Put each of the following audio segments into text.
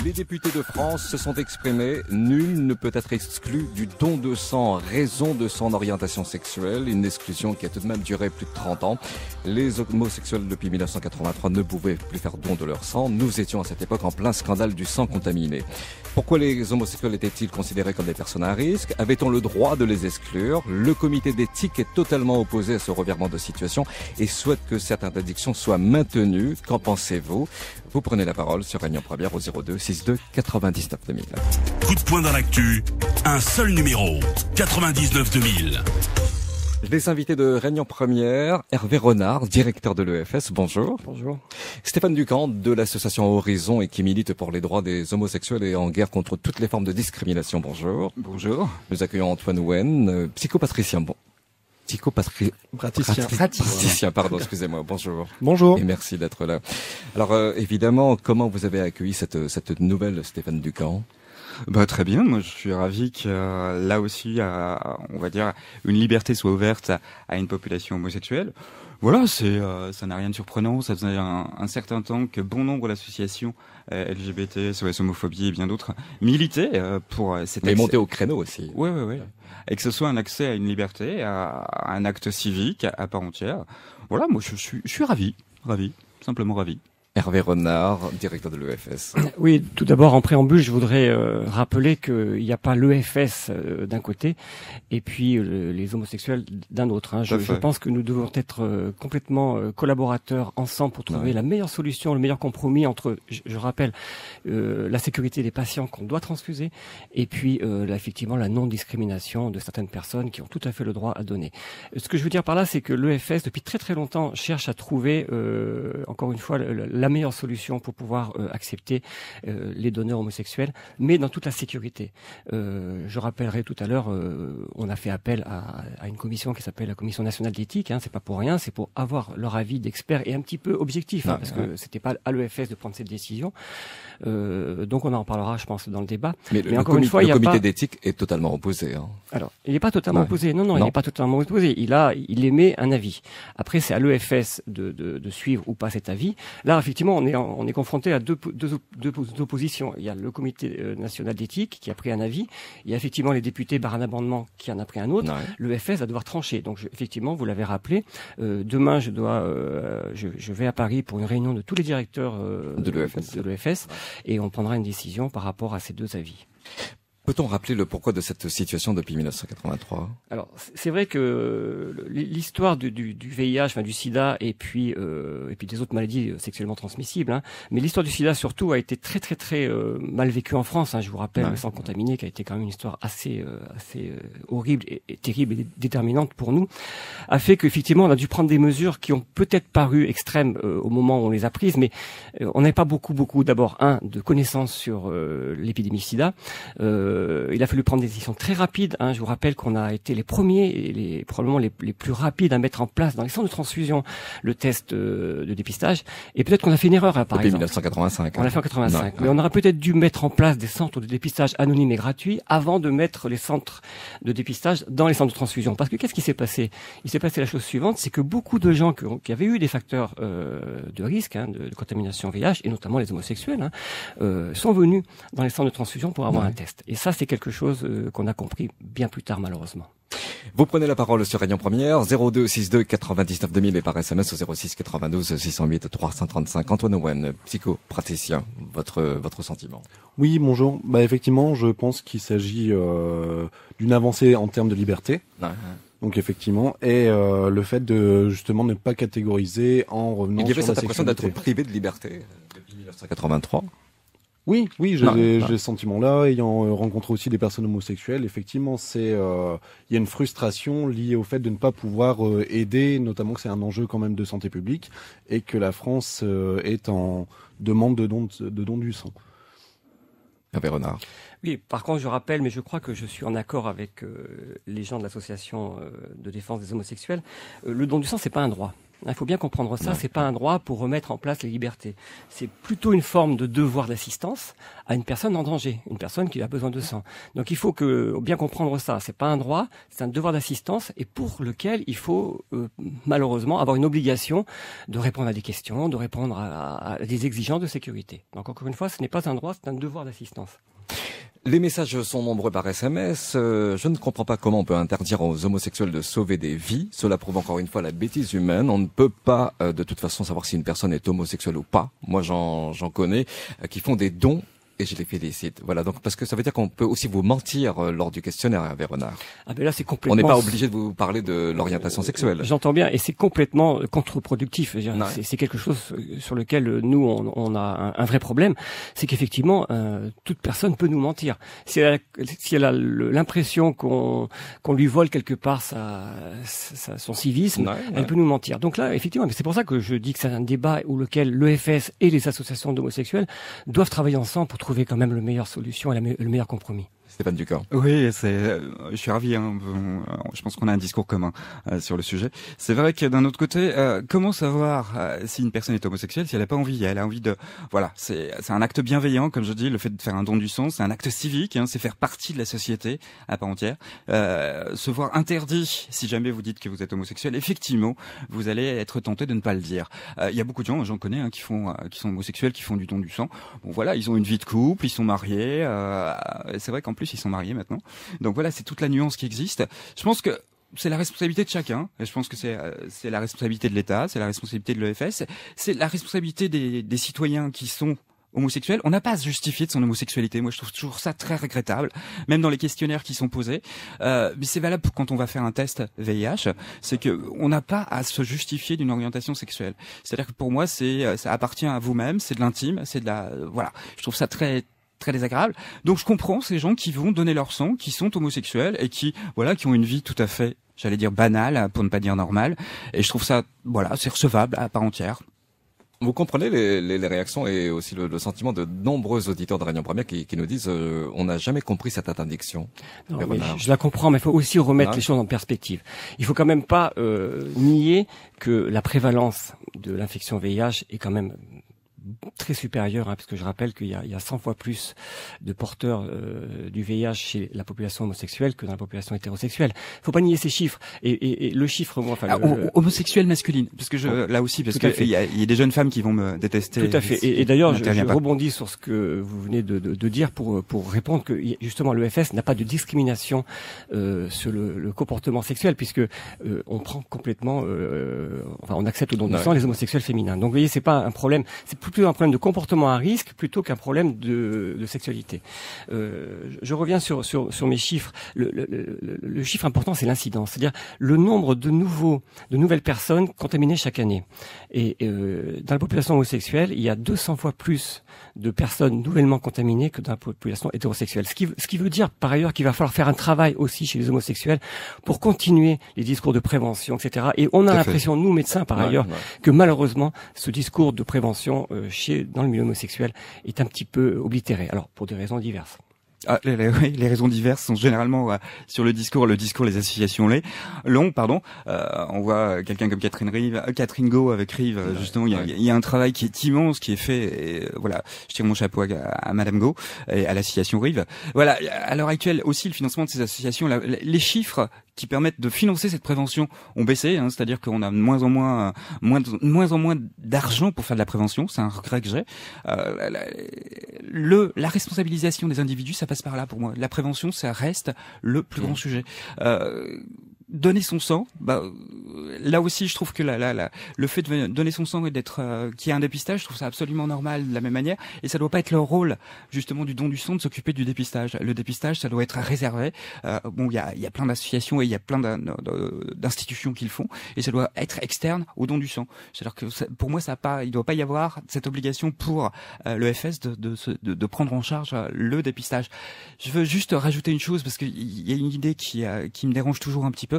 Les députés de France se sont exprimés. Nul ne peut être exclu du don de sang en raison de son orientation sexuelle. Une exclusion qui a tout de même duré plus de 30 ans. Les homosexuels depuis 1983 ne pouvaient plus faire don de leur sang. Nous étions à cette époque en plein scandale du sang contaminé. Pourquoi les homosexuels étaient-ils considérés comme des personnes à risque? Avait-on le droit de les exclure? Le comité d'éthique est totalement opposé à ce revirement de situation et souhaite que cette interdiction soit maintenue. Qu'en pensez-vous? Vous prenez la parole sur Réunion Première au 02 62 99 2000. Coup de poing dans l'actu, un seul numéro, 99 2000. Les invités de Réunion Première, Hervé Renard, directeur de l'EFS, bonjour. Bonjour. Stéphane Ducamp de l'association Horizon et qui milite pour les droits des homosexuels et en guerre contre toutes les formes de discrimination, bonjour. Bonjour. Nous accueillons Antoine Ouen, psychopatricien, praticien, pardon, excusez-moi, bonjour. Bonjour. Et merci d'être là. Alors, évidemment, comment vous avez accueilli cette nouvelle, Stéphane Ducamp? Très bien, moi je suis ravi que là aussi, on va dire, une liberté soit ouverte à une population homosexuelle. Voilà, ça n'a rien de surprenant. Ça faisait un certain temps que bon nombre d'associations LGBT, SOS Homophobie et bien d'autres militaient pour cet Mais monter au créneau aussi. Oui. Et que ce soit un accès à une liberté, à un acte civique à part entière. Voilà, moi je suis ravi, simplement ravi. Hervé Renard, directeur de l'EFS. Oui, tout d'abord, en préambule, je voudrais rappeler qu'il n'y a pas l'EFS d'un côté et puis les homosexuels d'un autre. Je pense que nous devons être complètement collaborateurs ensemble pour trouver la meilleure solution, le meilleur compromis entre, je rappelle, la sécurité des patients qu'on doit transfuser et puis effectivement la non-discrimination de certaines personnes qui ont tout à fait le droit à donner. Ce que je veux dire par là, c'est que l'EFS, depuis très très longtemps, cherche à trouver, encore une fois, la meilleure solution pour pouvoir accepter les donneurs homosexuels, mais dans toute la sécurité. Je rappellerai tout à l'heure, on a fait appel à une commission qui s'appelle la Commission nationale d'éthique. C'est pas pour rien, c'est pour avoir leur avis d'experts et un petit peu objectif, parce que c'était pas à l'EFS de prendre cette décision. Donc on en parlera, je pense, dans le débat. Mais encore une fois, le comité d'éthique est totalement opposé. Alors, il n'est pas totalement opposé. Non, il n'est pas totalement opposé. Il émet un avis. Après, c'est à l'EFS de suivre ou pas cet avis. Là, effectivement, on est confronté à deux oppositions. Il y a le comité national d'éthique qui a pris un avis. Il y a effectivement les députés par un amendement qui en a pris un autre. L'EFS va devoir trancher. Donc, effectivement, vous l'avez rappelé. Demain, je vais à Paris pour une réunion de tous les directeurs de l'EFS et on prendra une décision par rapport à ces deux avis. Peut-on rappeler le pourquoi de cette situation depuis 1983? Alors, c'est vrai que l'histoire du VIH, du sida et puis des autres maladies sexuellement transmissibles, mais l'histoire du sida surtout a été très très très mal vécue en France. Je vous rappelle le sang contaminé qui a été quand même une histoire assez horrible et terrible et déterminante pour nous, a fait qu'effectivement on a dû prendre des mesures qui ont peut-être paru extrêmes au moment où on les a prises, mais on n'avait pas beaucoup d'abord de connaissances sur l'épidémie sida. Il a fallu prendre des décisions très rapides. Je vous rappelle qu'on a été les premiers et probablement les plus rapides à mettre en place dans les centres de transfusion le test de dépistage. Et peut-être qu'on a fait une erreur, par exemple. Depuis 1985. On l'a fait en 85. Mais on aurait peut-être dû mettre en place des centres de dépistage anonymes et gratuits avant de mettre les centres de dépistage dans les centres de transfusion. Parce que qu'est-ce qui s'est passé? Il s'est passé la chose suivante, c'est que beaucoup de gens qui avaient eu des facteurs de risque, de contamination VIH, et notamment les homosexuels, sont venus dans les centres de transfusion pour avoir un test. Et ça, c'est quelque chose qu'on a compris bien plus tard, malheureusement. Vous prenez la parole sur Réunion Première, 02 62 99 2000 et par SMS au 06 92 608 335. Antoine Ouen, psychopraticien, votre sentiment? Oui, bonjour. Effectivement, je pense qu'il s'agit d'une avancée en termes de liberté. Donc effectivement, et le fait de justement ne pas catégoriser en revenant sur la sécurité. Il y avait cette impression d'être privé de liberté depuis 1983. Oui, j'ai ce sentiment-là, ayant rencontré aussi des personnes homosexuelles. Effectivement, il y a une frustration liée au fait de ne pas pouvoir aider, notamment que c'est un enjeu quand même de santé publique, et que la France est en demande de don du sang. Hervé Renard. Oui, par contre, je rappelle, mais je crois que je suis en accord avec les gens de l'association de défense des homosexuels, le don du sang, c'est pas un droit. Il faut bien comprendre ça. C'est pas un droit pour remettre en place les libertés. C'est plutôt une forme de devoir d'assistance à une personne en danger, une personne qui a besoin de sang. Donc il faut bien comprendre ça. C'est pas un droit, c'est un devoir d'assistance et pour lequel il faut malheureusement avoir une obligation de répondre à des questions, de répondre à des exigences de sécurité. Donc encore une fois, ce n'est pas un droit, c'est un devoir d'assistance. Les messages sont nombreux par SMS. Je ne comprends pas comment on peut interdire aux homosexuels de sauver des vies. Cela prouve encore une fois la bêtise humaine. On ne peut pas de toute façon savoir si une personne est homosexuelle ou pas. Moi, j'en connais qui font des dons. Et je les félicite. Voilà, donc parce que ça veut dire qu'on peut aussi vous mentir lors du questionnaire, Hervé Renard. Ah ben là, c'est complètement. On n'est pas obligé de vous parler de l'orientation sexuelle. J'entends bien, et c'est complètement contre-productif. C'est quelque chose sur lequel nous on a un vrai problème, c'est qu'effectivement toute personne peut nous mentir. Si elle a l'impression qu'on lui vole quelque part son civisme, elle peut nous mentir. Donc là, effectivement, c'est pour ça que je dis que c'est un débat où lequel l'EFS et les associations d'homosexuels doivent travailler ensemble pour trouver quand même la meilleure solution et le meilleur compromis. Stéphane Ducamp. Oui, je suis ravi. Je pense qu'on a un discours commun sur le sujet. C'est vrai que d'un autre côté, comment savoir si une personne est homosexuelle si elle n'a pas envie? Elle a envie de. Voilà, c'est un acte bienveillant, comme je dis. Le fait de faire un don du sang, c'est un acte civique. C'est faire partie de la société à part entière. Se voir interdit si jamais vous dites que vous êtes homosexuel, effectivement, vous allez être tenté de ne pas le dire. Il y a beaucoup de gens, j'en connais, qui sont homosexuels, qui font du don du sang. Bon, voilà, ils ont une vie de couple, ils sont mariés. C'est vrai qu'en plus ils sont mariés maintenant. Donc voilà, c'est toute la nuance qui existe. Je pense que c'est la responsabilité de chacun. Et je pense que c'est la responsabilité de l'État, c'est la responsabilité de l'EFS, c'est la responsabilité des citoyens qui sont homosexuels. On n'a pas à se justifier de son homosexualité. Moi, je trouve toujours ça très regrettable, même dans les questionnaires qui sont posés. Mais c'est valable pour quand on va faire un test VIH, c'est que on n'a pas à se justifier d'une orientation sexuelle. C'est-à-dire que pour moi, ça appartient à vous-même, c'est de l'intime, c'est de la, voilà. Je trouve ça très désagréable. Donc je comprends ces gens qui vont donner leur sang, qui sont homosexuels et qui ont une vie tout à fait, j'allais dire banale, pour ne pas dire normale. Et je trouve ça, c'est recevable à part entière. Vous comprenez les réactions et aussi le sentiment de nombreux auditeurs de Réunion Première qui nous disent on n'a jamais compris cette interdiction. Non, mais je la comprends, mais il faut aussi remettre les choses en perspective. Il faut quand même pas nier que la prévalence de l'infection VIH est quand même très supérieur, parce que je rappelle qu'il y a 100 fois plus de porteurs du VIH chez la population homosexuelle que dans la population hétérosexuelle. Faut pas nier ces chiffres. Et le chiffre, homosexuelle masculine, parce que là aussi, parce que il y a des jeunes femmes qui vont me détester. Tout à fait. Et d'ailleurs, je rebondis sur ce que vous venez de dire pour répondre que justement l'EFS n'a pas de discrimination sur le comportement sexuel, puisque on prend complètement, on accepte au don du sang les homosexuels féminins. Donc vous voyez, c'est pas un problème, c'est plutôt un problème de comportement à risque plutôt qu'un problème de sexualité. Je reviens sur mes chiffres. Le chiffre important, c'est l'incidence, c'est-à-dire le nombre de nouvelles personnes contaminées chaque année. Et dans la population homosexuelle, il y a 200 fois plus de personnes nouvellement contaminées que dans la population hétérosexuelle. Ce qui veut dire par ailleurs qu'il va falloir faire un travail aussi chez les homosexuels pour continuer les discours de prévention, etc. Et on a l'impression, nous médecins par ailleurs, que malheureusement ce discours de prévention dans le milieu homosexuel est un petit peu oblitéré. Alors pour des raisons diverses. Les raisons diverses sont généralement sur le discours les associations on voit quelqu'un comme Catherine Go avec Rive, justement, il y a un travail qui est immense qui est fait, et voilà, je tire mon chapeau à Madame Go et à l'association Rive. Voilà, à l'heure actuelle aussi, le financement de ces associations, les chiffres qui permettent de financer cette prévention ont baissé, c'est-à-dire qu'on a de moins en moins d'argent pour faire de la prévention. C'est un regret que j'ai. La responsabilisation des individus, ça passe par là pour moi. La prévention, ça reste le plus grand sujet. Donner son sang, là aussi je trouve que le fait de donner son sang et d'être qu'il y ait un dépistage, je trouve ça absolument normal de la même manière, et ça doit pas être le rôle justement du don du sang de s'occuper du dépistage. Le dépistage, ça doit être réservé. Il y a plein d'associations et il y a plein d'institutions qui le font, et ça doit être externe au don du sang. C'est-à-dire que pour moi il doit pas y avoir cette obligation pour l'EFS de prendre en charge le dépistage. Je veux juste rajouter une chose, parce qu'il y a une idée qui me dérange toujours un petit peu.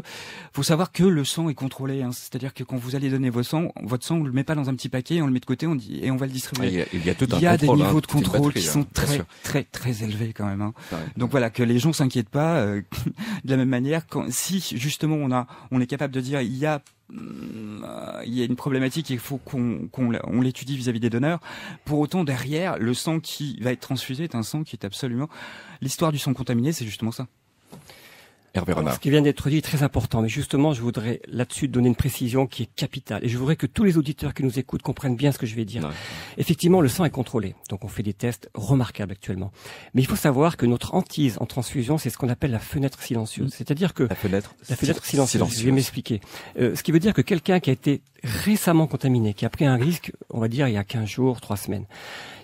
Faut savoir que le sang est contrôlé, c'est-à-dire que quand vous allez donner votre sang, on le met pas dans un petit paquet, on le met de côté, et on va le distribuer. Il y a des niveaux de contrôle qui sont très élevés quand même. Donc voilà, que les gens s'inquiètent pas. De la même manière, si justement on est capable de dire il y a il y a une problématique, il faut qu'on l'étudie vis-à-vis des donneurs. Pour autant, derrière, le sang qui va être transfusé est un sang qui est absolument... L'histoire du sang contaminé, c'est justement ça. Hervé Renard. Ce qui vient d'être dit est très important, mais justement, je voudrais là-dessus donner une précision qui est capitale. Et je voudrais que tous les auditeurs qui nous écoutent comprennent bien ce que je vais dire. Ouais. Effectivement, le sang est contrôlé, donc on fait des tests remarquables actuellement. Mais il faut savoir que notre hantise en transfusion, c'est ce qu'on appelle la fenêtre silencieuse. C'est-à-dire que la fenêtre silencieuse. Je vais m'expliquer. Ce qui veut dire que quelqu'un qui a été récemment contaminé, qui a pris un risque, on va dire il y a 15 jours, 3 semaines,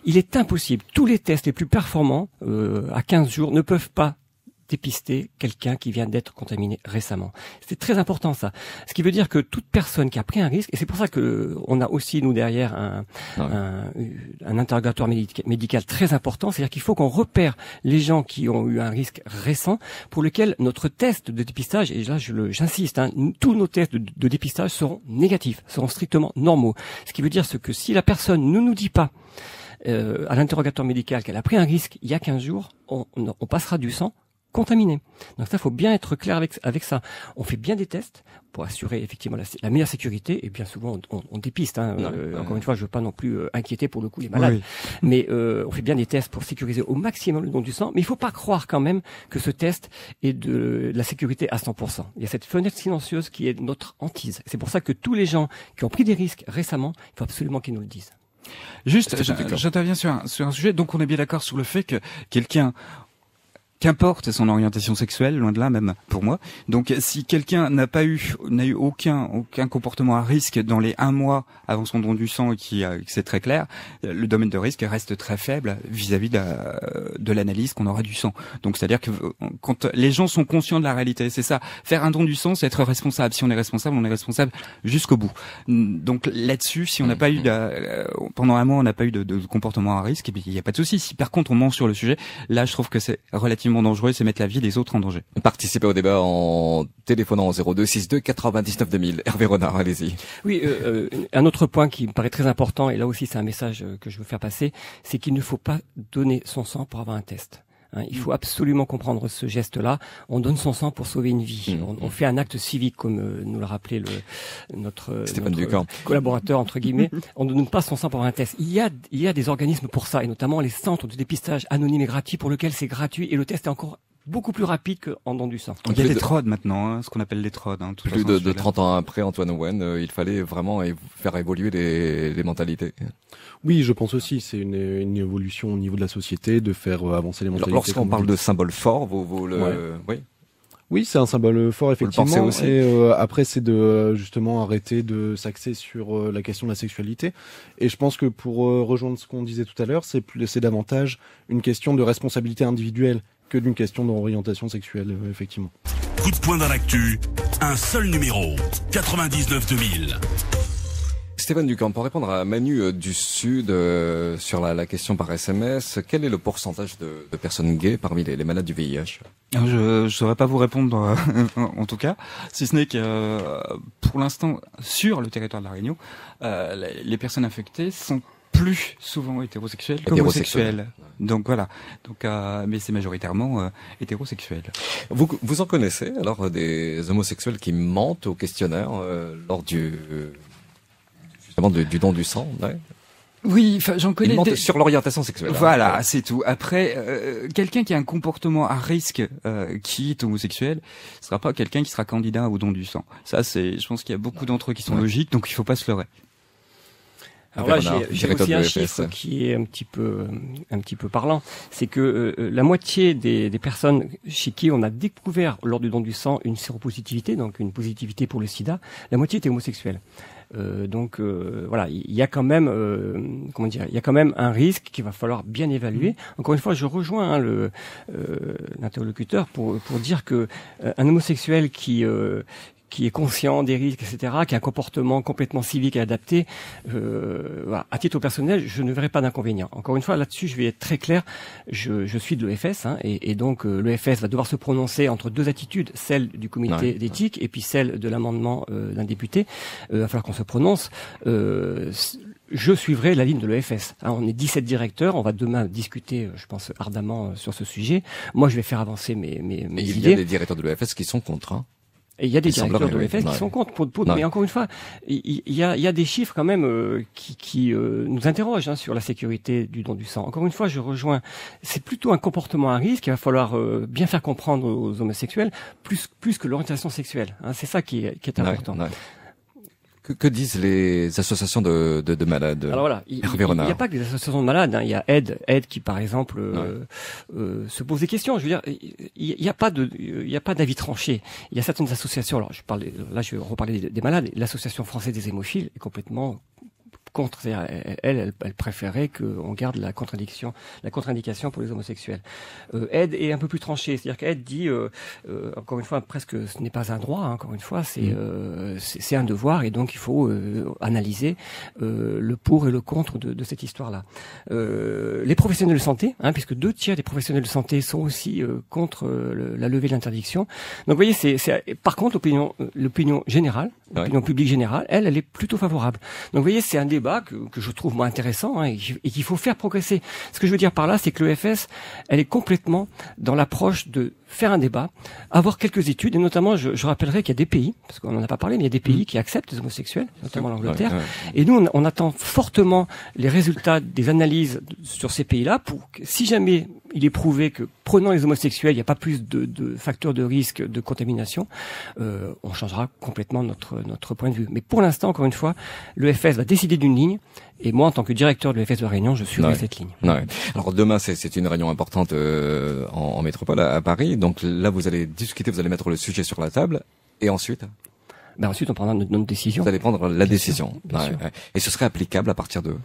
il est impossible. Tous les tests les plus performants à 15 jours ne peuvent pas dépister quelqu'un qui vient d'être contaminé récemment. C'est très important ça. Ce qui veut dire que toute personne qui a pris un risque, et c'est pour ça que on a aussi nous derrière un interrogatoire médical très important, c'est-à-dire qu'il faut qu'on repère les gens qui ont eu un risque récent pour lequel notre test de dépistage, et là j'insiste, tous nos tests de dépistage seront négatifs, seront strictement normaux. Ce qui veut dire que si la personne ne nous dit pas à l'interrogatoire médical qu'elle a pris un risque il y a 15 jours, on passera du sang contaminé. Donc ça, faut bien être clair avec ça. On fait bien des tests pour assurer effectivement la meilleure sécurité, et bien souvent on dépiste. Encore une fois, je veux pas non plus inquiéter pour le coup les malades, oui. Mais on fait bien des tests pour sécuriser au maximum le don du sang. Mais il faut pas croire quand même que ce test est de la sécurité à 100%. Il y a cette fenêtre silencieuse qui est notre hantise. C'est pour ça que tous les gens qui ont pris des risques récemment, il faut absolument qu'ils nous le disent. Juste, j'interviens sur un sujet. Donc on est bien d'accord sur le fait que quelqu'un, qu'importe son orientation sexuelle, loin de là même pour moi. Donc si quelqu'un n'a eu aucun comportement à risque dans les 1 mois avant son don du sang, qui c'est très clair, le domaine de risque reste très faible vis-à-vis de l'analyse qu'on aura du sang. Donc c'est-à-dire que quand les gens sont conscients de la réalité, c'est ça. Faire un don du sang, c'est être responsable. Si on est responsable jusqu'au bout. Donc là-dessus, si on n'a pas eu pendant 1 mois, on n'a pas eu de comportement à risque, il n'y a pas de souci. Si par contre on ment sur le sujet, là je trouve que c'est relativement dangereux, c'est mettre la vie des autres en danger. Participez au débat en téléphonant au 02 62 99 2000. Hervé Renard, allez-y. Oui, un autre point qui me paraît très important, et là aussi c'est un message que je veux faire passer, c'est qu'il ne faut pas donner son sang pour avoir un test. Il faut absolument comprendre ce geste-là. On donne son sang pour sauver une vie. On fait un acte civique, comme nous l'a rappelé notre collaborateur, entre guillemets. On ne donne pas son sang pour un test. Il y a des organismes pour ça, et notamment les centres de dépistage anonymes et gratuits, pour lesquels c'est gratuit, et le test est encore beaucoup plus rapide qu'en don du sang. Il y a des TROD maintenant, ce qu'on appelle les TROD. Plus de 30 ans après Antoine Owen, il fallait vraiment faire évoluer les mentalités. Oui, je pense aussi, c'est une évolution au niveau de la société, de faire avancer les mentalités. Lorsqu'on parle de symbole fort, Oui, c'est un symbole fort, effectivement. Vous le pensez aussi. Et après, c'est de justement arrêter de s'axer sur la question de la sexualité. Et je pense que pour rejoindre ce qu'on disait tout à l'heure, c'est davantage une question de responsabilité individuelle que d'une question d'orientation sexuelle, effectivement. Coup de poing dans l'actu, un seul numéro, 99 2000. Stéphane Ducamp, pour répondre à Manu du Sud sur la question par SMS, quel est le pourcentage de personnes gays parmi les malades du VIH ? Je saurais pas vous répondre en tout cas, si ce n'est que pour l'instant, sur le territoire de la Réunion, les personnes infectées sont plus souvent hétérosexuels qu'homosexuels. Donc voilà. Donc mais c'est majoritairement hétérosexuel. Vous en connaissez alors des homosexuels qui mentent au questionnaire lors du don du sang, ouais. Oui, enfin j'en connais. Ils mentent sur l'orientation sexuelle. Voilà, c'est tout. Après, quelqu'un qui a un comportement à risque, qui est homosexuel, ce sera pas quelqu'un qui sera candidat au don du sang. Ça, je pense qu'il y a beaucoup d'entre eux qui sont logiques, donc il faut pas se leurrer. Alors là, j'ai aussi un chiffre qui est un petit peu parlant, c'est que la moitié des personnes chez qui on a découvert lors du don du sang une séropositivité, donc une positivité pour le sida, la moitié était homosexuelle. Donc voilà, il y a quand même il y a quand même un risque qu'il va falloir bien évaluer. Encore une fois, je rejoins l'interlocuteur pour dire que un homosexuel qui est conscient des risques, etc., qui a un comportement complètement civique et adapté, voilà. À titre personnel, je ne verrai pas d'inconvénient. Encore une fois, là-dessus, je vais être très clair. Je suis de l'EFS, et donc l'EFS va devoir se prononcer entre deux attitudes, celle du comité d'éthique et puis celle de l'amendement d'un député. Il va falloir qu'on se prononce. Je suivrai la ligne de l'EFS. On est 17 directeurs, on va demain discuter, je pense, ardemment sur ce sujet. Moi, je vais faire avancer mes idées. Il y a des directeurs de l'EFS qui sont contre, Et il y a des directeurs de l'EFS qui sont contre. Mais encore une fois, il y a des chiffres quand même qui nous interrogent sur la sécurité du don du sang. Encore une fois, je rejoins. C'est plutôt un comportement à risque. Il va falloir bien faire comprendre aux homosexuels plus que l'orientation sexuelle. C'est ça qui est important. Que disent les associations de malades? Alors voilà, il n'y a pas que des associations de malades. Il y a Aide qui, par exemple, se pose des questions. Je veux dire, il n'y a pas d'avis tranché. Il y a certaines associations. Alors, je vais reparler des malades. L'association française des hémophiles est complètement contre. Elle préférait qu'on garde la contre-indication pour les homosexuels. Aide est un peu plus tranchée, c'est-à-dire qu'Aide dit, encore une fois, presque ce n'est pas un droit. Encore une fois, c'est un devoir, et donc il faut analyser le pour et le contre de cette histoire-là. Les professionnels de santé, puisque 2/3 des professionnels de santé sont aussi contre la levée de l'interdiction. Donc, vous voyez, par contre l'opinion générale, l'opinion publique générale, elle est plutôt favorable. Donc, vous voyez, c'est un débat que je trouve moi intéressant et qu'il faut faire progresser. Ce que je veux dire par là, c'est que l'EFS, elle est complètement dans l'approche de faire un débat, avoir quelques études, et notamment, je rappellerai qu'il y a des pays, parce qu'on n'en a pas parlé, mais il y a des pays qui acceptent les homosexuels, notamment l'Angleterre, et nous, on attend fortement les résultats des analyses sur ces pays-là pour que, si jamais il est prouvé que prenant les homosexuels, il n'y a pas plus de facteurs de risque de contamination, on changera complètement notre point de vue. Mais pour l'instant, encore une fois, l'EFS va décider d'une ligne, et moi, en tant que directeur de l'EFS de la Réunion, je suivrai cette ligne. Alors demain, c'est une réunion importante en métropole à Paris. Donc là, vous allez discuter, vous allez mettre le sujet sur la table, et ensuite ensuite, on prendra notre décision. Vous allez prendre la décision. Bien sûr. Et ce serait applicable à partir de...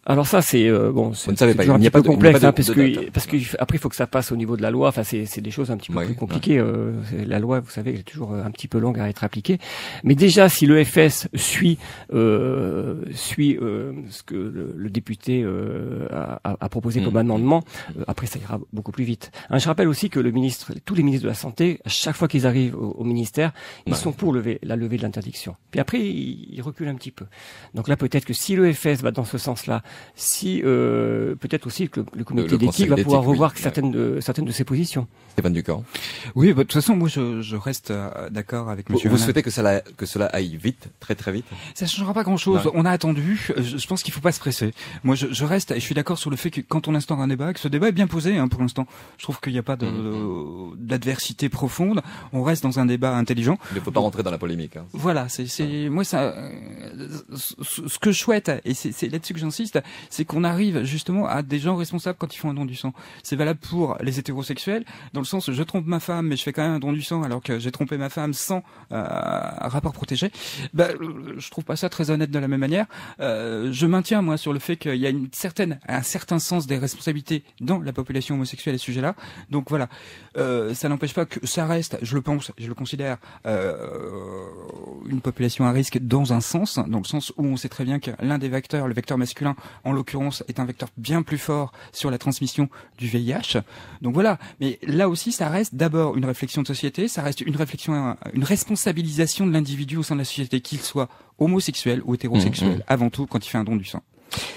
Alors ça, c'est c'est toujours un petit peu complexe, parce que après il faut que ça passe au niveau de la loi. Enfin, c'est des choses un petit peu plus compliquées. La loi, vous savez, elle est toujours un petit peu longue à être appliquée. Mais déjà, si l'EFS suit ce que le député a proposé comme amendement, après ça ira beaucoup plus vite. Je rappelle aussi que tous les ministres de la santé, à chaque fois qu'ils arrivent au ministère, ils sont pour la levée de l'interdiction. Puis après, ils reculent un petit peu. Donc là, peut-être que si l'EFS va dans ce sens-là, si peut-être aussi que le comité d'éthique va pouvoir revoir certaines de ses positions. Stéphane Ducamp. Oui, de toute façon, moi je reste d'accord avec Monsieur. Vous souhaitez que cela aille vite, très très vite? Ça changera pas grand-chose. On a attendu. Je pense qu'il faut pas se presser. Moi, je reste et je suis d'accord sur le fait que quand on instaure un débat, que ce débat est bien posé pour l'instant. Je trouve qu'il n'y a pas d'adversité profonde. On reste dans un débat intelligent. Il ne faut pas rentrer dans la polémique. Voilà, c'est moi ça. Ce que je souhaite, et c'est là-dessus que j'insiste, c'est qu'on arrive justement à des gens responsables quand ils font un don du sang. C'est valable pour les hétérosexuels, dans le sens où je trompe ma femme, mais je fais quand même un don du sang alors que j'ai trompé ma femme sans rapport protégé. Je trouve pas ça très honnête de la même manière. Je maintiens moi sur le fait qu'il y a un certain sens des responsabilités dans la population homosexuelle à ce sujet-là. Donc voilà, ça n'empêche pas que ça reste, je le pense, je le considère, une population à risque dans le sens où on sait très bien que l'un des vecteurs, le vecteur masculin en l'occurrence, est un vecteur bien plus fort sur la transmission du VIH. Donc voilà, mais là aussi ça reste d'abord une réflexion de société, ça reste une réflexion, une responsabilisation de l'individu au sein de la société, qu'il soit homosexuel ou hétérosexuel, avant tout quand il fait un don du sang.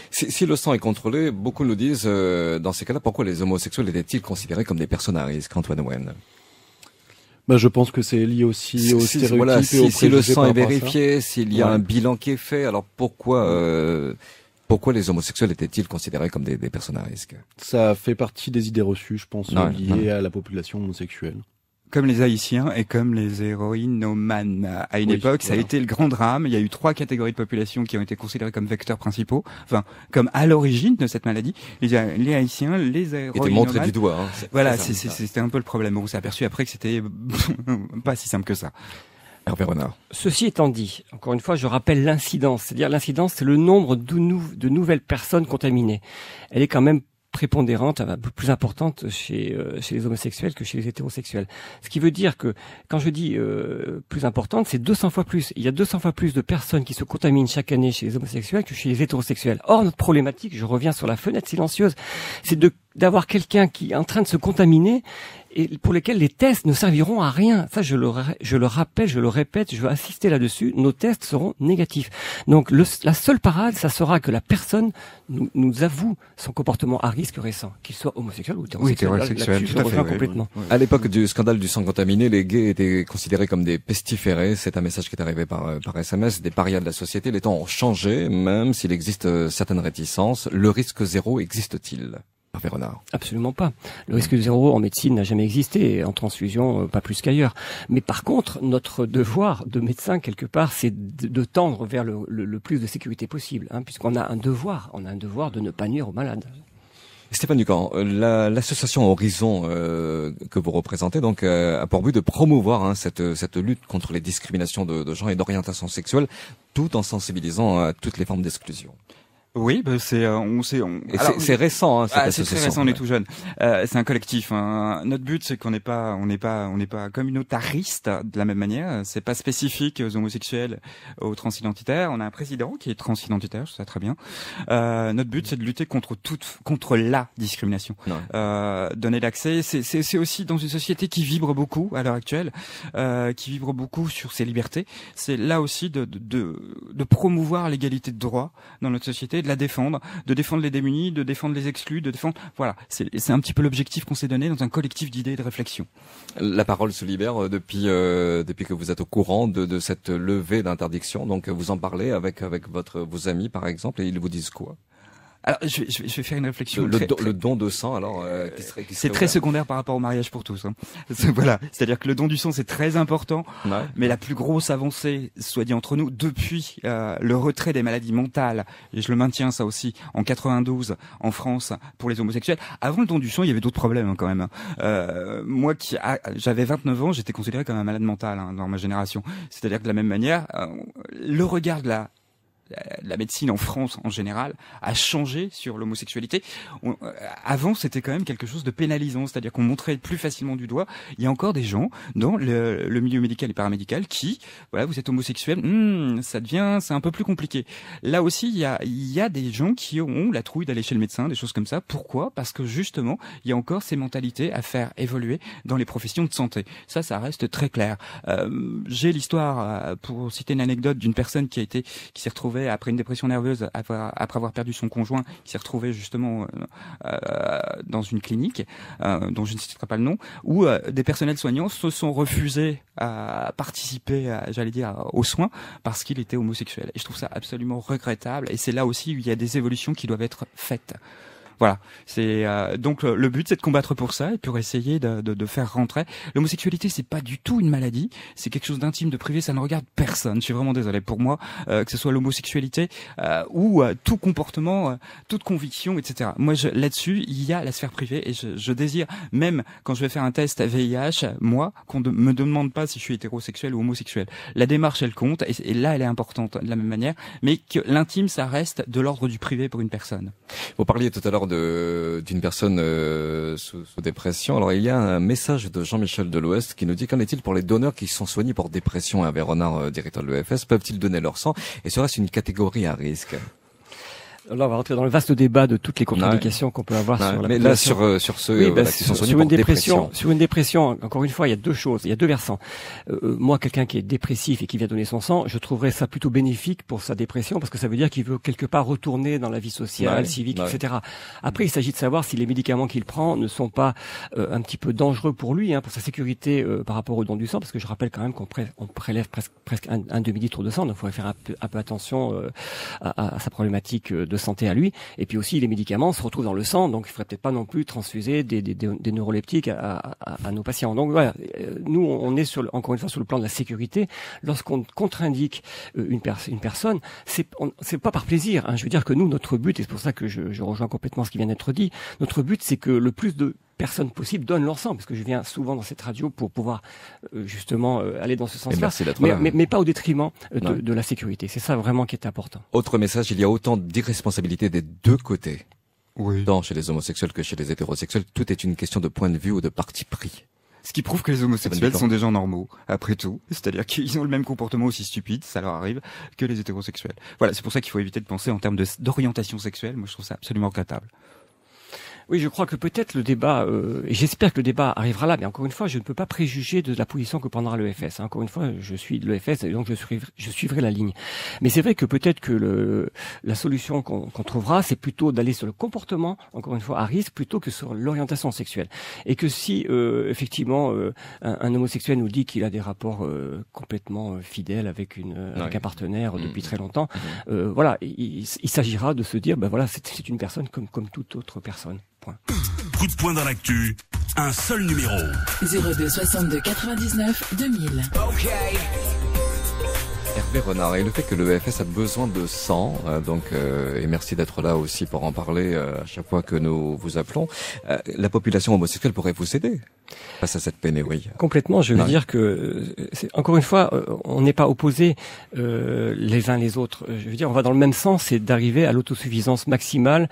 Si le sang est contrôlé, beaucoup nous disent, dans ces cas-là, pourquoi les homosexuels étaient-ils considérés comme des personnes à risque, Antoine Owen? Je pense que c'est lié aussi aux stéréotypes et aux préjugés. Si le sang est vérifié, s'il y a un bilan qui est fait, alors pourquoi les homosexuels étaient-ils considérés comme des personnes à risque? Ça fait partie des idées reçues, je pense, liées à la population homosexuelle. Comme les Haïtiens et comme les héroïnomanes. À une époque, ça a été le grand drame. Il y a eu 3 catégories de population qui ont été considérées comme vecteurs principaux, comme à l'origine de cette maladie. Les Haïtiens, les héroïnomanes. Ils étaient montrés du doigt. Voilà, c'était un peu le problème. On s'est aperçu après que c'était pas si simple que ça. Hervé Renard. Ceci étant dit, encore une fois, je rappelle l'incidence. C'est-à-dire l'incidence, c'est le nombre de nouvelles personnes contaminées. Elle est quand même prépondérante, plus importante chez les homosexuels que chez les hétérosexuels. Ce qui veut dire que, quand je dis plus importante, c'est 200 fois plus. Il y a 200 fois plus de personnes qui se contaminent chaque année chez les homosexuels que chez les hétérosexuels. Or, notre problématique, je reviens sur la fenêtre silencieuse, c'est d'avoir quelqu'un qui est en train de se contaminer et pour lesquels les tests ne serviront à rien. Ça, je le rappelle, je le répète, je veux insister là-dessus. Nos tests seront négatifs. Donc, la seule parade, ça sera que la personne nous avoue son comportement à risque récent, qu'il soit homosexuel ou hétérosexuel. Oui, hétérosexuel, tout à fait. Complètement. Oui. À l'époque du scandale du sang contaminé, les gays étaient considérés comme des pestiférés. C'est un message qui est arrivé par SMS, des parias de la société. Les temps ont changé, même s'il existe certaines réticences. Le risque zéro existe-t-il? Hervé Renard. Absolument pas. Le risque zéro en médecine n'a jamais existé, et en transfusion pas plus qu'ailleurs. Mais par contre, notre devoir de médecin quelque part, c'est de tendre vers le plus de sécurité possible, puisqu'on a un devoir de ne pas nuire aux malades. Stéphane Ducamp, l'association Horizon que vous représentez donc a pour but de promouvoir cette lutte contre les discriminations de genre et d'orientation sexuelle, tout en sensibilisant à toutes les formes d'exclusion. Oui, c'est récent, cette association. C'est très récent, on est tout jeune. C'est un collectif. Notre but, c'est qu'on n'est pas communautariste de la même manière. C'est pas spécifique aux homosexuels, aux transidentitaires. On a un président qui est transidentitaire, je sais très bien. Notre but, c'est de lutter contre la discrimination. Donner l'accès. C'est aussi dans une société qui vibre beaucoup à l'heure actuelle, qui vibre beaucoup sur ses libertés. C'est là aussi de promouvoir l'égalité de droit dans notre société, de défendre les démunis, de défendre les exclus, voilà, c'est un petit peu l'objectif qu'on s'est donné dans un collectif d'idées et de réflexion. La parole se libère depuis que vous êtes au courant de cette levée d'interdiction. Donc vous en parlez avec vos amis par exemple, et ils vous disent quoi? Alors, je vais faire une réflexion. Le don de sang, alors, c'est très secondaire par rapport au mariage pour tous. Voilà, c'est-à-dire que le don du sang c'est très important, mais la plus grosse avancée, soit dit entre nous, depuis le retrait des maladies mentales, et je le maintiens ça aussi, en 92 en France pour les homosexuels. Avant le don du sang, il y avait d'autres problèmes quand même. Moi j'avais 29 ans, j'étais considéré comme un malade mental dans ma génération. C'est-à-dire que de la même manière, le regard de la médecine en France en général a changé sur l'homosexualité. Avant, c'était quand même quelque chose de pénalisant, c'est-à-dire qu'on montrait plus facilement du doigt. Il y a encore des gens dans le milieu médical et paramédical qui, voilà, vous êtes homosexuel, c'est un peu plus compliqué. Là aussi, il y a des gens qui ont la trouille d'aller chez le médecin, des choses comme ça. Pourquoi? Parce que justement, il y a encore ces mentalités à faire évoluer dans les professions de santé. Ça reste très clair. J'ai l'histoire, pour citer une anecdote, d'une personne qui s'est retrouvée après une dépression nerveuse, après avoir perdu son conjoint, qui s'est retrouvé justement dans une clinique dont je ne citerai pas le nom, où des personnels soignants se sont refusés à participer, aux soins parce qu'il était homosexuel. Et je trouve ça absolument regrettable. Et c'est là aussi où il y a des évolutions qui doivent être faites. Voilà, c'est donc le but, c'est de combattre pour ça et pour essayer de faire rentrer. L'homosexualité, c'est pas du tout une maladie, c'est quelque chose d'intime, de privé, ça ne regarde personne. Je suis vraiment désolé. Pour moi, que ce soit l'homosexualité ou tout comportement, toute conviction, etc. Moi, là-dessus, il y a la sphère privée et je désire, même quand je vais faire un test VIH, moi, qu'on me demande pas si je suis hétérosexuel ou homosexuel. La démarche, elle compte et là, elle est importante de la même manière, mais que l'intime, ça reste de l'ordre du privé pour une personne. Vous parliez tout à l'heure d'une personne sous dépression. Alors il y a un message de Jean-Michel Delouest qui nous dit: qu'en est-il pour les donneurs qui sont soignés pour dépression? Hervé Renard, directeur de l'EFS, peuvent-ils donner leur sang et serait-ce une catégorie à risque? Là, on va rentrer dans le vaste débat de toutes les contre-indications qu'on peut avoir sur la population. Mais là, sur ceux qui sont soignés pour dépression. Sur une dépression, encore une fois, il y a deux choses, il y a deux versants. Moi, quelqu'un qui est dépressif et qui vient donner son sang, je trouverais ça plutôt bénéfique pour sa dépression, parce que ça veut dire qu'il veut quelque part retourner dans la vie sociale, civique, etc. Après, il s'agit de savoir si les médicaments qu'il prend ne sont pas un petit peu dangereux pour lui, pour sa sécurité par rapport au don du sang, parce que je rappelle quand même qu'on prélève presque un demi-litre de sang, donc il faudrait faire un peu attention à sa problématique de santé à lui. Et puis aussi, les médicaments se retrouvent dans le sang, donc il faudrait peut-être pas non plus transfuser des neuroleptiques à nos patients. Donc voilà, nous on est encore une fois sur le plan de la sécurité. Lorsqu'on contre-indique une personne, c'est pas par plaisir. Je veux dire que nous, notre but, et c'est pour ça que je rejoins complètement ce qui vient d'être dit, notre but, c'est que le plus de personnes possibles donnent leur sang, parce que je viens souvent dans cette radio pour pouvoir justement aller dans ce sens-là, mais pas au détriment de la sécurité. C'est ça vraiment qui est important. Autre message, il y a autant d'irresponsabilité des deux côtés, tant chez les homosexuels que chez les hétérosexuels. Tout est une question de point de vue ou de parti pris. Ce qui prouve que les homosexuels sont des gens normaux, après tout. C'est-à-dire qu'ils ont le même comportement aussi stupide, ça leur arrive, que les hétérosexuels. Voilà, c'est pour ça qu'il faut éviter de penser en termes d'orientation sexuelle. Moi, je trouve ça absolument regrettable. Oui, je crois que peut-être le débat, et j'espère que le débat arrivera là, mais encore une fois, je ne peux pas préjuger de la position que prendra l'EFS. Encore une fois, je suis de l'EFS et donc je suivrai la ligne. Mais c'est vrai que peut-être que la solution qu'on trouvera, c'est plutôt d'aller sur le comportement, encore une fois, à risque, plutôt que sur l'orientation sexuelle. Et que si, effectivement, un homosexuel nous dit qu'il a des rapports complètement fidèles avec un partenaire depuis très longtemps, voilà, il s'agira de se dire, ben voilà, c'est une personne comme toute autre personne. Point. Coup de poing dans l'actu, un seul numéro. 02 62 99 2000. Okay. Hervé Renard, et le fait que l'EFS a besoin de sang, et merci d'être là aussi pour en parler à chaque fois que nous vous appelons, la population homosexuelle pourrait vous aider face à cette pénurie. Complètement, je veux dire que, encore une fois, on n'est pas opposés les uns les autres. Je veux dire, on va dans le même sens, c'est d'arriver à l'autosuffisance maximale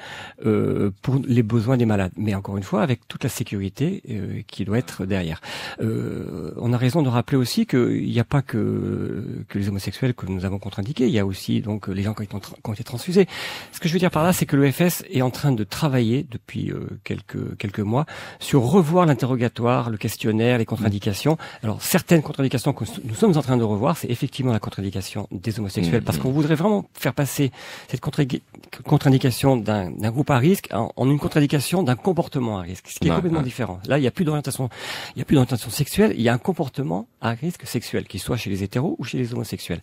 pour les besoins des malades. Mais encore une fois, avec toute la sécurité qui doit être derrière. On a raison de rappeler aussi qu'il n'y a pas que les homosexuels que nous avons contre-indiqués, il y a aussi donc les gens qui ont été transfusés. Ce que je veux dire par là, c'est que l'EFS est en train de travailler depuis quelques mois sur revoir l'interrogatoire, le questionnaire, les contre-indications. Alors certaines contre-indications que nous sommes en train de revoir, c'est effectivement la contre-indication des homosexuels, parce qu'on voudrait vraiment faire passer cette contre-indication d'un groupe à risque en une contre-indication d'un comportement à risque, ce qui est complètement différent. Là, il n'y a plus d'orientation sexuelle, il y a un comportement à risque sexuel, qu'il soit chez les hétéros ou chez les homosexuels.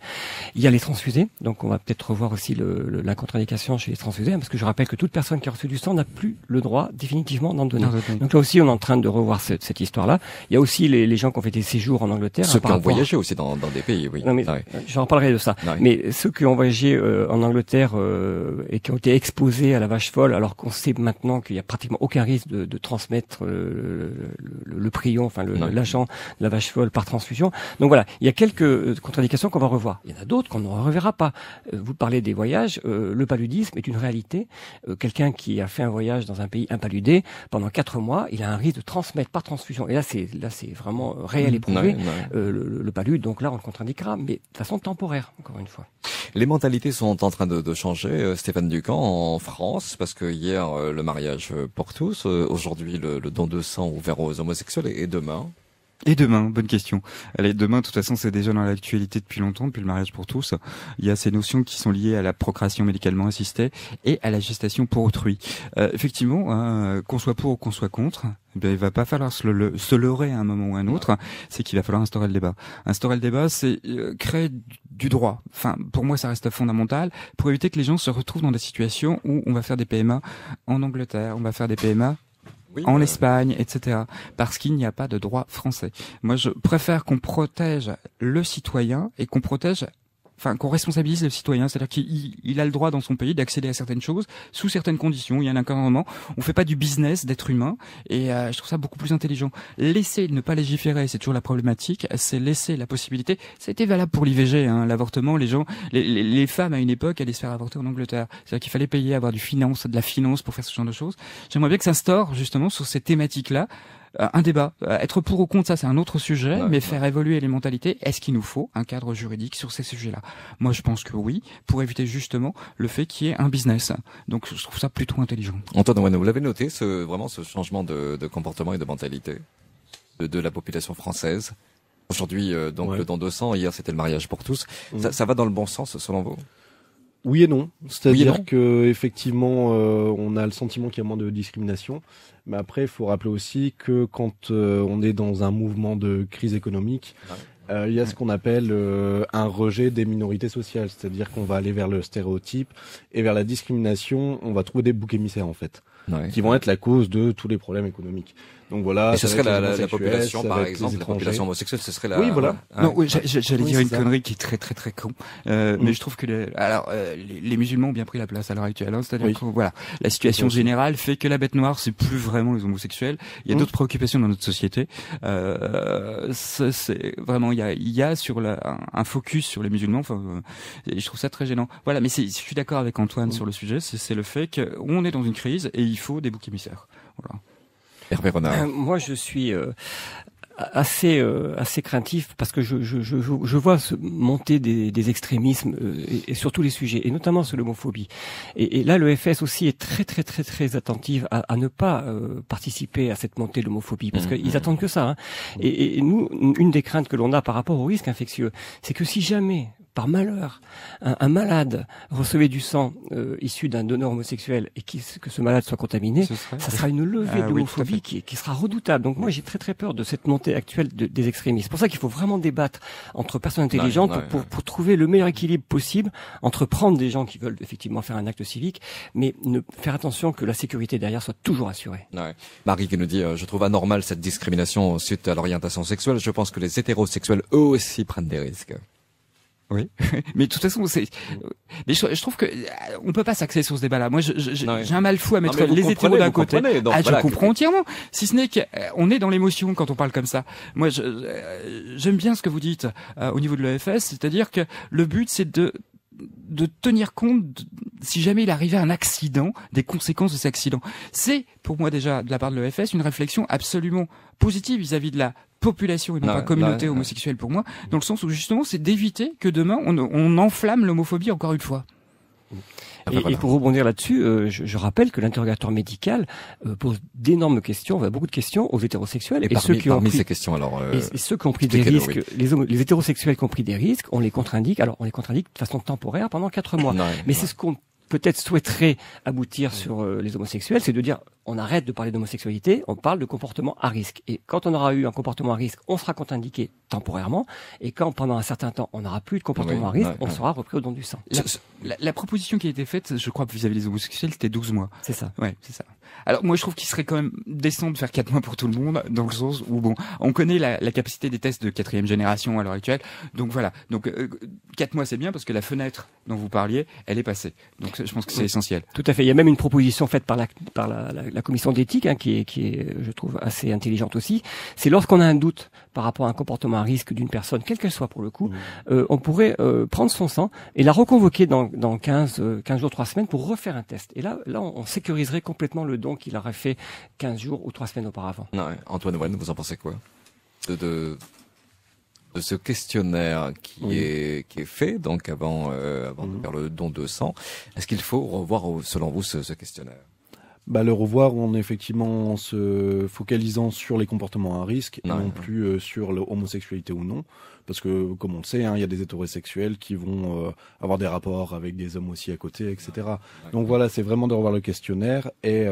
Il y a les transfusés, donc on va peut-être revoir aussi la contre-indication chez les transfusés, parce que je rappelle que toute personne qui a reçu du sang n'a plus le droit définitivement d'en donner. Donc là aussi, on est en train de revoir cette histoire-là. Il y a aussi les gens qui ont fait des séjours en Angleterre. Ceux qui ont voyagé aussi dans des pays, oui. Non, mais j'en reparlerai de ça. Mais ceux qui ont voyagé en Angleterre et qui ont été exposés à la vache folle, alors qu'on sait maintenant qu'il y a pratiquement aucun risque de transmettre le prion, enfin l'agent de la vache folle par transfusion. Donc voilà, il y a quelques contre-indications qu'on va revoir. Il y en a d'autres qu'on ne reverra pas. Vous parlez des voyages, le paludisme est une réalité. Quelqu'un qui a fait un voyage dans un pays impaludé, pendant 4 mois, il a un risque de transmettre par transfusion. Et là, c'est vraiment réel et prouvé. Le palud, donc là, on le contre-indiquera, mais de façon temporaire, encore une fois. Les mentalités sont en train de changer, Stéphane Ducamp, en France, parce que hier, le mariage pour tous, aujourd'hui, le don de sang ouvert aux homosexuels, et demain. Et demain, bonne question. Allez, demain, de toute façon, c'est déjà dans l'actualité depuis longtemps, depuis le mariage pour tous. Il y a ces notions qui sont liées à la procréation médicalement assistée et à la gestation pour autrui. Effectivement, qu'on soit pour ou qu'on soit contre, il va pas falloir se leurrer à un moment ou à un autre. C'est qu'il va falloir instaurer le débat. Instaurer le débat, c'est créer du droit. Enfin, pour moi, ça reste fondamental pour éviter que les gens se retrouvent dans des situations où on va faire des PMA en Angleterre, on va faire des PMA en Espagne, etc. Parce qu'il n'y a pas de droit français. Moi, je préfère qu'on protège le citoyen et qu'on responsabilise le citoyen, c'est-à-dire qu'il a le droit dans son pays d'accéder à certaines choses sous certaines conditions. Il y a un encadrement. On fait pas du business d'être humain et je trouve ça beaucoup plus intelligent. Laisser ne pas légiférer, c'est toujours la problématique. C'est laisser la possibilité. Ça a été valable pour l'IVG, l'avortement. Les femmes à une époque allaient se faire avorter en Angleterre. C'est-à-dire qu'il fallait payer, avoir de la finance pour faire ce genre de choses. J'aimerais bien que ça s'instaure justement sur ces thématiques-là. Un débat. Être pour ou contre, ça c'est un autre sujet, mais faire évoluer les mentalités, est-ce qu'il nous faut un cadre juridique sur ces sujets-là? Moi je pense que oui, pour éviter justement le fait qu'il y ait un business. Donc je trouve ça plutôt intelligent. Antoine, vous l'avez noté, ce changement de comportement et de mentalité de la population française. Aujourd'hui, le don de sang, hier c'était le mariage pour tous. Ça va dans le bon sens selon vous? Oui et non. C'est-à-dire que effectivement, on a le sentiment qu'il y a moins de discrimination. Mais après, il faut rappeler aussi que quand on est dans un mouvement de crise économique, il y a ce qu'on appelle un rejet des minorités sociales. C'est-à-dire qu'on va aller vers le stéréotype et vers la discrimination. On va trouver des boucs émissaires en fait, qui vont être la cause de tous les problèmes économiques. Donc voilà. Et ce serait la population, par exemple, la population homosexuelle, ce serait la. Oui, voilà. J'allais dire une connerie qui est très très très con. Mais je trouve que les musulmans ont bien pris la place à l'heure actuelle. C'est-à-dire que la situation générale fait que la bête noire, c'est plus vraiment les homosexuels. Il y a d'autres préoccupations dans notre société. C'est vraiment il y a sur un focus sur les musulmans. Et je trouve ça très gênant. Voilà, mais je suis d'accord avec Antoine sur le sujet. C'est le fait qu'on est dans une crise et il faut des boucs émissaires. Voilà. Hervé Renard. Moi, je suis assez craintif parce que je vois monter des extrémismes et sur tous les sujets et notamment sur l'homophobie. Et là, le FS aussi est très attentive à ne pas participer à cette montée de l'homophobie parce qu'ils attendent que ça. Hein. Et nous, une des craintes que l'on a par rapport au risque infectieux, c'est que si jamais par malheur, un malade recevait du sang issu d'un donneur homosexuel et que ce malade soit contaminé, ça sera une levée de l'homophobie qui sera redoutable. Donc moi, j'ai très peur de cette montée actuelle des extrémistes. C'est pour ça qu'il faut vraiment débattre entre personnes intelligentes pour trouver le meilleur équilibre possible entre prendre des gens qui veulent effectivement faire un acte civique, mais faire attention que la sécurité derrière soit toujours assurée. Ouais. Marie qui nous dit je trouve anormal cette discrimination suite à l'orientation sexuelle. Je pense que les hétérosexuels eux aussi prennent des risques. Oui, mais de toute façon, mais je trouve que on peut pas s'axer sur ce débat-là. Moi, j'ai un mal fou à mettre les hétéros d'un côté. Je comprends entièrement. Si ce n'est qu'on est dans l'émotion quand on parle comme ça. Moi, j'aime bien ce que vous dites au niveau de l'EFS, c'est-à-dire que le but, c'est de tenir compte, si jamais il arrivait un accident, des conséquences de cet accident. C'est, pour moi déjà, de la part de l'EFS, une réflexion absolument positive vis-à-vis de la population et non pas communauté homosexuelle pour moi, dans le sens où justement c'est d'éviter que demain on enflamme l'homophobie encore une fois. Et pour rebondir là-dessus, je rappelle que l'interrogatoire médical pose d'énormes questions, beaucoup de questions aux hétérosexuels. Et ceux qui ont pris ces questions, alors, et ceux qui ont pris des risques, les hétérosexuels qui ont pris des risques, on les contre-indique. Alors, on les contre-indique de façon temporaire pendant 4 mois. Mais c'est ce qu'on peut-être souhaiterait aboutir sur les homosexuels, c'est de dire on arrête de parler d'homosexualité, on parle de comportement à risque. Et quand on aura eu un comportement à risque, on sera contre-indiqué temporairement. Et quand pendant un certain temps, on n'aura plus de comportement à risque, on sera repris au don du sang. La proposition qui a été faite, je crois, vis-à-vis des homosexuels, c'était 12 mois. C'est ça. Ouais, c'est ça. Alors moi, je trouve qu'il serait quand même décent de faire 4 mois pour tout le monde, dans le sens où bon, on connaît la capacité des tests de 4e génération à l'heure actuelle. Donc voilà. Donc 4 mois, c'est bien parce que la fenêtre dont vous parliez, elle est passée. Donc je pense que c'est essentiel. Tout à fait. Il y a même une proposition faite par la commission d'éthique, qui est, je trouve, assez intelligente aussi. C'est lorsqu'on a un doute par rapport à un comportement à risque d'une personne, quelle qu'elle soit pour le coup, on pourrait prendre son sang et la reconvoquer dans 15 jours, 3 semaines pour refaire un test. Et là, on sécuriserait complètement le don qu'il aurait fait 15 jours ou 3 semaines auparavant. Antoine Owen, vous en pensez quoi de ce questionnaire qui est fait donc avant de faire le don de sang? Est-ce qu'il faut revoir selon vous ce questionnaire? Le revoir en se focalisant sur les comportements à risque et non plus sur l'homosexualité ou non, parce que comme on le sait, il y a des hétérosexuels qui vont avoir des rapports avec des hommes aussi à côté, etc. Donc voilà, c'est vraiment de revoir le questionnaire et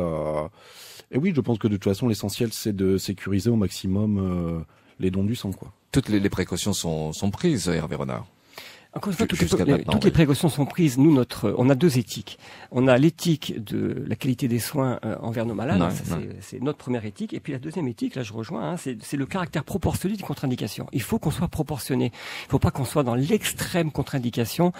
oui, je pense que de toute façon l'essentiel c'est de sécuriser au maximum les dons du sang, quoi. Toutes les précautions sont prises, Hervé Renard. Encore une fois, toutes les précautions sont prises. Nous, on a 2 éthiques. On a l'éthique de la qualité des soins envers nos malades. C'est notre première éthique. Et puis la deuxième éthique, là je rejoins, c'est le caractère proportionné des contre-indications. Il faut qu'on soit proportionné. Il ne faut pas qu'on soit dans l'extrême contre-indication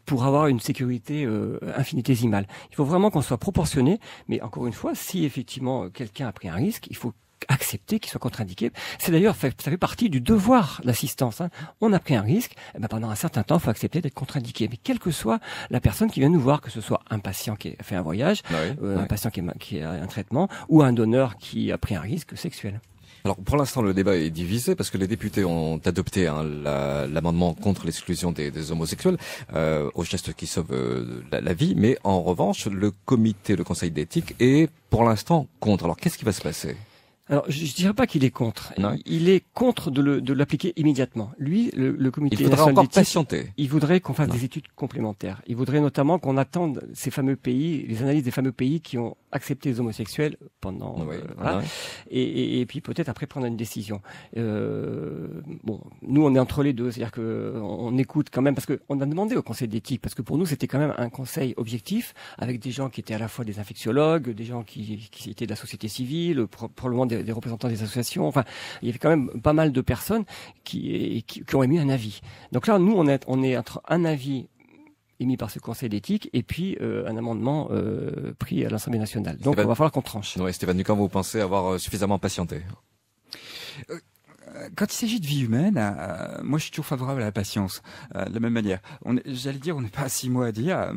pour avoir une sécurité infinitésimale. Il faut vraiment qu'on soit proportionné. Mais encore une fois, si effectivement quelqu'un a pris un risque, il faut accepter qu'il soit contre-indiqué. C'est d'ailleurs, ça fait partie du devoir d'assistance. On a pris un risque, pendant un certain temps, il faut accepter d'être contre-indiqué. Mais quelle que soit la personne qui vient nous voir, que ce soit un patient qui a fait un voyage, un patient qui a un traitement, ou un donneur qui a pris un risque sexuel. Alors pour l'instant le débat est divisé parce que les députés ont adopté l'amendement contre l'exclusion des homosexuels au geste qui sauve la vie, mais en revanche le conseil d'éthique est pour l'instant contre. Alors qu'est-ce qui va se passer ? Alors, je dirais pas qu'il est contre. Il est contre de l'appliquer immédiatement. Lui, le comité national d'éthique, patienter. Il voudrait qu'on fasse des études complémentaires. Il voudrait notamment qu'on attende ces fameux pays, les analyses des fameux pays qui ont accepté les homosexuels pendant, et puis peut-être après prendre une décision. Nous on est entre les deux, c'est-à-dire que on écoute quand même parce que on a demandé au conseil d'éthique parce que pour nous c'était quand même un conseil objectif avec des gens qui étaient à la fois des infectiologues, des gens qui étaient de la société civile, probablement des représentants des associations. Enfin, il y avait quand même pas mal de personnes qui ont émis un avis. Donc là, nous, on est entre un avis émis par ce conseil d'éthique et puis un amendement pris à l'Assemblée nationale. Donc, il va falloir qu'on tranche. Oui, Stéphane Ducamp, vous pensez avoir suffisamment patienté? Quand il s'agit de vie humaine, moi je suis toujours favorable à la patience. De la même manière, j'allais dire, on n'est pas à 6 mois à dire.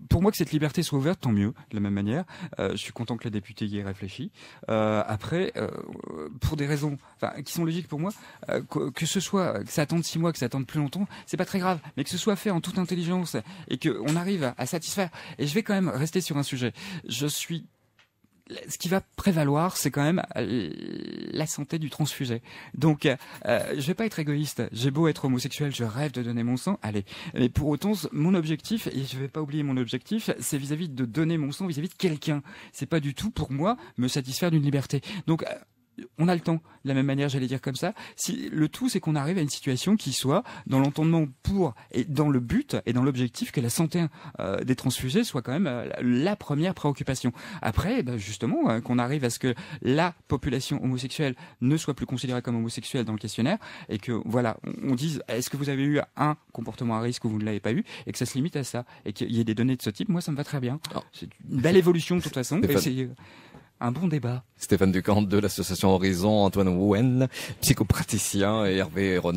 pour moi que cette liberté soit ouverte, tant mieux. De la même manière, je suis content que la députée y ait réfléchi. Après, pour des raisons, qui sont logiques pour moi, que ce soit que ça attende 6 mois, que ça attende plus longtemps, c'est pas très grave, mais que ce soit fait en toute intelligence et que on arrive à satisfaire. Et je vais quand même rester sur un sujet. Ce qui va prévaloir, c'est quand même la santé du transfusé. Donc, je vais pas être égoïste. J'ai beau être homosexuel, je rêve de donner mon sang. Allez, mais pour autant, mon objectif, et je vais pas oublier mon objectif, c'est vis-à-vis de donner mon sang vis-à-vis de quelqu'un. C'est pas du tout pour moi me satisfaire d'une liberté. Donc, on a le temps, de la même manière, j'allais dire comme ça. Si le tout, c'est qu'on arrive à une situation qui soit dans l'entendement pour et dans le but et dans l'objectif que la santé des transfusés soit quand même la première préoccupation. Après, justement, qu'on arrive à ce que la population homosexuelle ne soit plus considérée comme homosexuelle dans le questionnaire et que voilà, on dise est-ce que vous avez eu un comportement à risque ou vous ne l'avez pas eu et que ça se limite à ça et qu'il y ait des données de ce type. Moi, ça me va très bien. C'est une belle évolution de toute façon. Et c'est un bon débat. Stéphane Ducante de l'association Horizon, Antoine Ouen, psychopraticien, et Hervé Ron.